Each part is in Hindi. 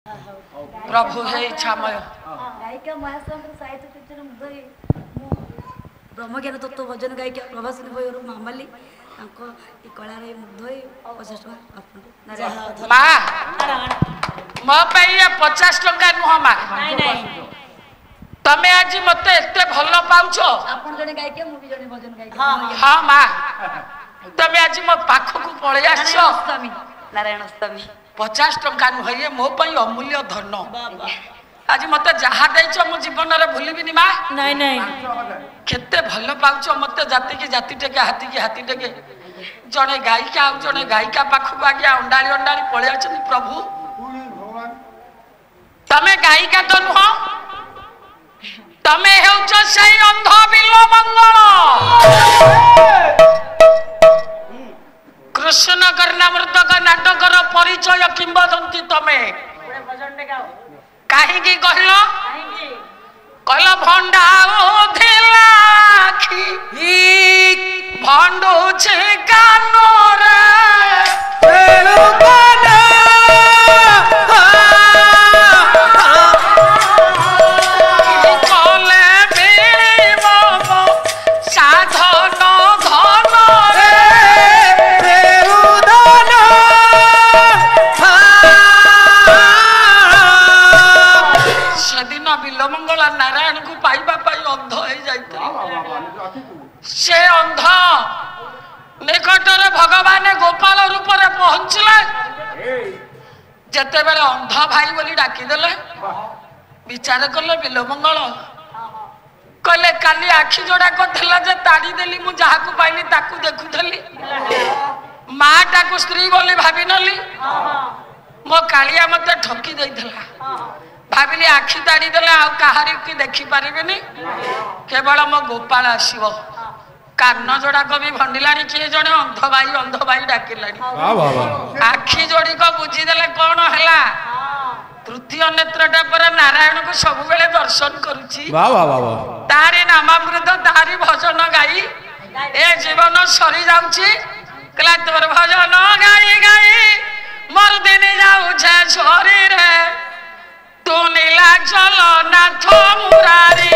प्रभु हे इच्छामय गायिका महासंघ साहित्य टीचर मुदई ब्रह्मज्ञान तत्व भजन गायिका प्रभासिनी भैर मामाली कलार मुग्ध होई 50 टका मो 50 टका नुह मा तमे आज मते एते भल पाउछ आपन जने गायिका मु भी जने भजन गायिका हां मा तमे आज मो पाखकु पळे आछो नारायण अष्टमी 50 टका नुहे मो पई अमूल्य धन आज मते जहा दैछ मो जीवन रे भूलिबिनी मा नहीं नहीं केते भल पाउछ मते जाति की जाति टेके हाथी टेके जने गायिका आ जने गायिका पाखकु आगे अंडाली अंडाली पळे आछन प्रभु तमे गायिका तो नुह तमे हेउछ सही अंध बिलो मंगल कृष्ण कर्णामृतक नाटकर परिचय किंबदंती तमे कहीं कहल कहल भंडा धिलाखी भंडू छे कानोरे मंगला नारायण को पाइबा पाई अंध हो जाइते से अंध निकटर भगवान गोपाल रूप रे पहुंचले जते बेले अंध भाई बोली डाकी देले विचार करले बिलो मंगल कहले काली आखि जोड़ा को थला जे ताड़ी देली मु जहा को पाइली ताकू देखुथली माटा को स्त्री बोली भाबी नली मो कालिया मते ठकी देइथला भाविली आखि ताड़ी देले आ कहारी की देखि पारिबेनी केवल मो गोपाल आसीबो कान जोड़ा को भी भंडिलानी किए जने अंध भाई डाकिलानी आखि जोड़ी को बुझी देले कोन हला तृतीय नेत्रटा पर नारायण को सब बेले दर्शन करूची वाह वाह वाह तारे नामामृत तारी भजन गाई ए जीवन सरी जाउची कला तोर भजन गाई गाई मोर दिन जाउ छे छोरी रे तू नीला चलो नाथ मुरारी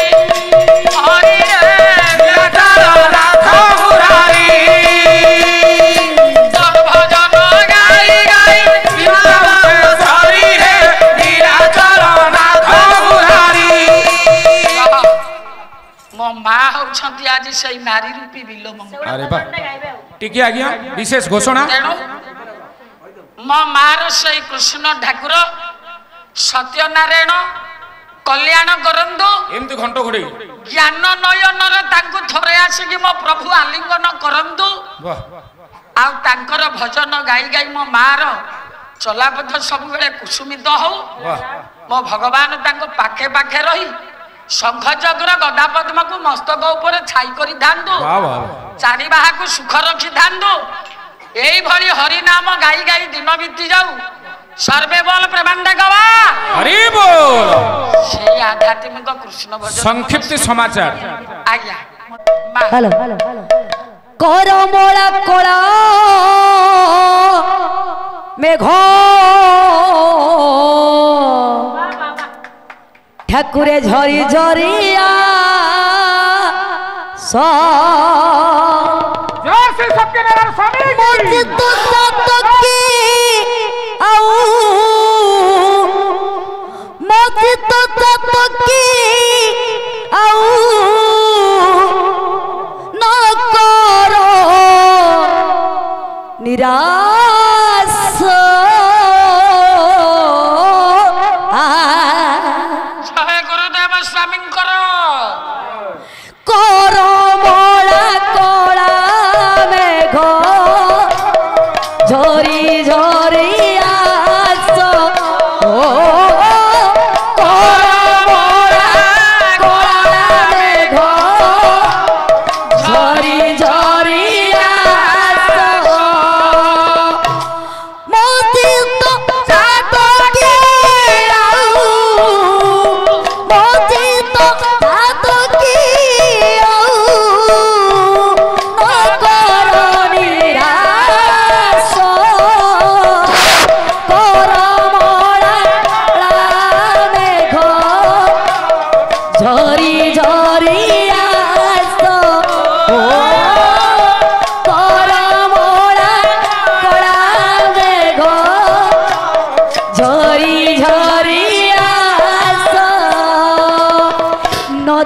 हरि रे चलो नाथ मुरारी तोर भजन गाई गाई हरि रे नीला चलो नाथ मुरारी मो मां होछंती आज सही नारी रूपी बिलो मंगल अरे बा टिके आज्ञा विशेष घोषणा मो मार सही कृष्ण ठाकुर सत्यनारायण कल्याण करंदु एमती घंटो घोड़े ज्ञान नयन रे तांको थरे आसी मो प्रभु आलिंगन करंदु वाह आ तांकर भजन गाई गाई मो मार चलापथ सब बेले कुसुमित हो मो भगवान तांको पाखे पाखे रही शंख चक्र गदा पद्म को मस्तक ऊपर छाई करी धांदु वाह वाह चारि बाहा को सुख रखी धांदु एई भली हरि नाम गाई गाई दिन बीती जाऊ सर्वे बोल प्रबंध गवा हरि बोल से आध्यात्मिक कृष्ण भजन संक्षिप्त समाचार आज्ञा हेलो करमोला कोला मेघ ठाकुरे झरी झरिया स जय श्री सत्यनारायण स्वामी की निराश जय गुरुदेव स्वामी करमोला कोला मेघ झरी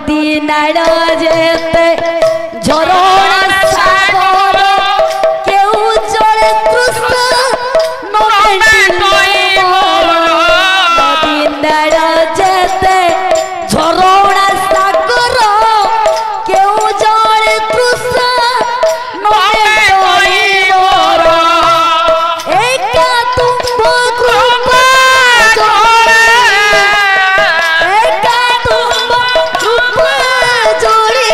नदी नाड़ जेते झरणा सागर केउ जड़े तृष्ण नदी नाड़ जेते झरणा सागर केउ जड़े तृष्ण एका तुम कृपा एका तुम कृपा जोड़ी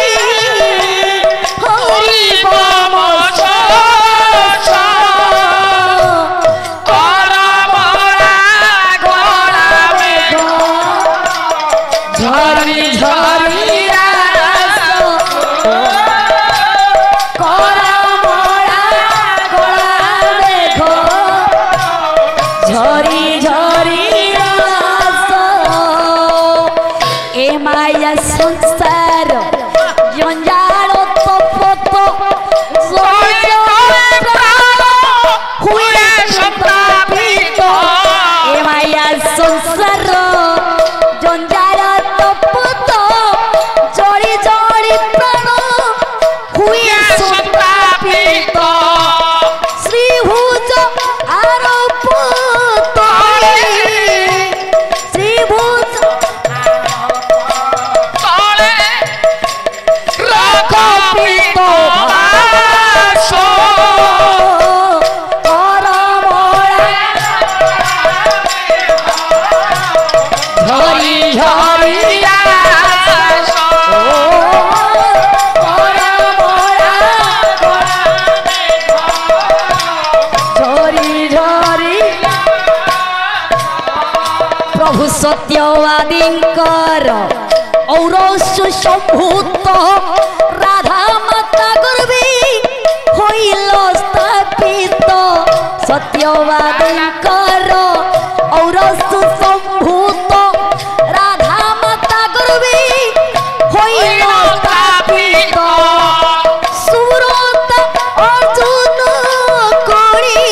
हरि बम झरी झरी झरी झरी ए माया संसार जंजाल तपत हुए संतापित ए माया संसार जंजाल तपत जड़ी जड़ी प्राण हुए संतापित श्रीभुज आरोप श्रीभुज रखपित झरी झरी प्रभु सत्यवादींकर और सुसंभूत राधा माता गर्भी होइल स्थापित सत्यवादींकर और सुसंभूत राधा माता गर्भी होइल स्थापित सुब्रत अर्जुन कोड़ी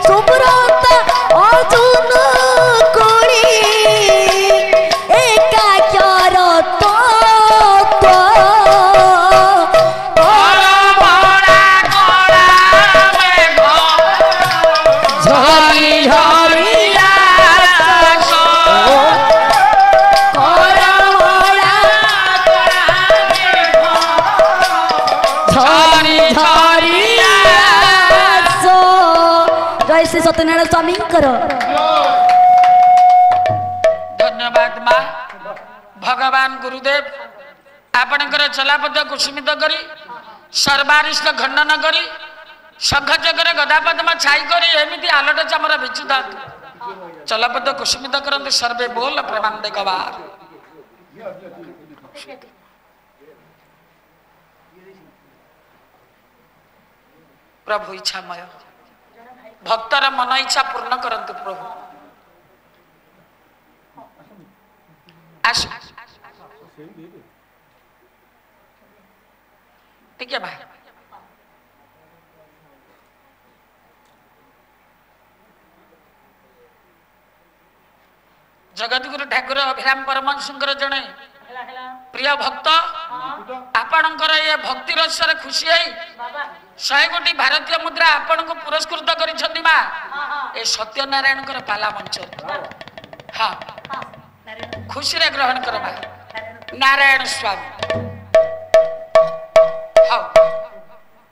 सुब्रत अर्जुन कोड़ी एकाकार झरी झरी जय श्री सत्यनारायण स्वामी करो धन्यवाद माँ भगवान गुरुदेव आपणकर चलापद कुसुमित करी सर्वारिष्ट खंडन करी शंख चक्र गदा पद्म छाई करी एमती आलोट चामर बिचुदा चलापद कुसुमित करते सर्वे बोल प्रेमानंद गवार प्रभु इच्छामय भक्तर मन इच्छा पूर्ण करंतु प्रभु आसु ठीक है भाई जगतगुरु ठाकुर अभिराम परमहंसଙ୍କର जड़े प्रिय भक्त आपणकर ये भक्ति रसर खुशी है 100 कोटी भारतीय मुद्रा आपण को पुरस्कृत करिसेंती मां ए सत्यनारायण कर पाला मंच हाँ खुशी रे ग्रहण करमा नारायण स्वामी